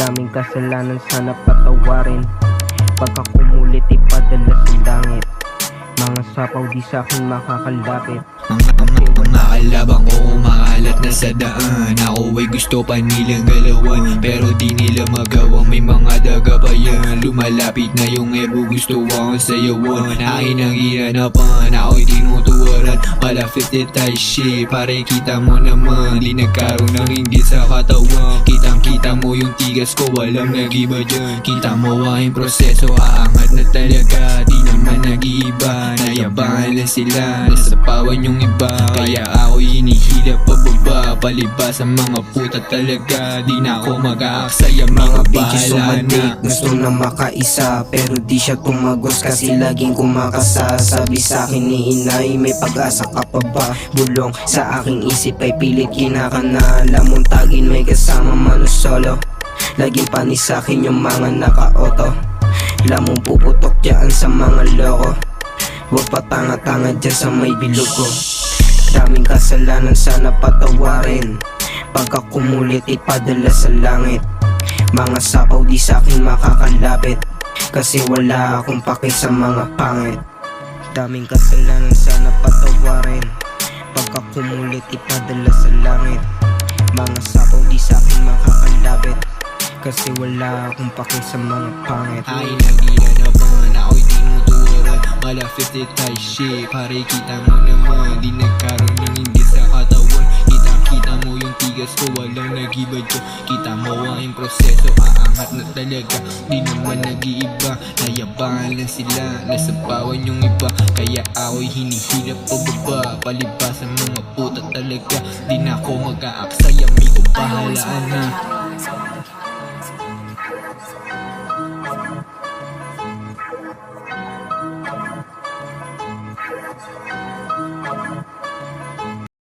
Daming kasalanan, sana patawarin. Pagkakumulit ipadala sa langit. Mga sapaw di sa'kin makakalapit. Mga kalabang ko kumakalat na sa daan. Ako ay gusto pa nilang galawan, pero di nila magawa, may mga daga pa yan. Lumalapit na yung ebo, gusto akong sayawan. Akin ang hinanapan, ako'y tinutuwaran. Pala 50 tayo shit, pare kita mo naman. Di nagkaroon ng hindi sa katawan. Kitang kita mo yung tigas ko, walang nag-iba dyan. Kita mo aking proseso, aangat na talaga. Di naman nag-iiba, nayabangan lang sila. Nasapawan yung iba, kaya ako'y hinihila pababa. Palibas sa mga puta talaga, di na ako mag-aaksaya. Mga Bitches bahala na. sumadik, gusto na makaisa, pero di siya tumagos kasi laging kumakasa. Sabi sa'kin ni inay, may pag-asa ka pa ba? Bulong sa aking isip ay pilit kinakana. Lamong tagin may kasama mano solo. Laging panis sa'kin yung mga naka-auto. Lamong puputok dyan sa mga loko. Huwag patanga-tanga dyan sa may bilog ko. Daming kasalanan, sana patawarin. Pagkakumulit ipadala sa langit. Mga sapaw di sa'kin makakalapit, kasi wala akong pake sa mga pangit. Daming kasalanan, sana patawarin. Pagkakumulit ipadala sa langit. Mga sapaw di sa'kin makakalapit, kasi wala akong pake sa mga pangit. Ay naginanapan, ako'y tinutuwaran. Pala 50 tayo shit, pare kita mo naman. Di nagkaroon ng hindi sa katawan. Kita mo yung tigas ko, walang nag-iba dyan. Kita mo aking proseso, aangat na talaga. Di naman nag-iiba, nayabangan lang sila. Nasapawan yung iba, kaya ako'y hinihilap pababa. Palibas sa mga puta talaga, di na ako mag-aaksaya. May bahala na.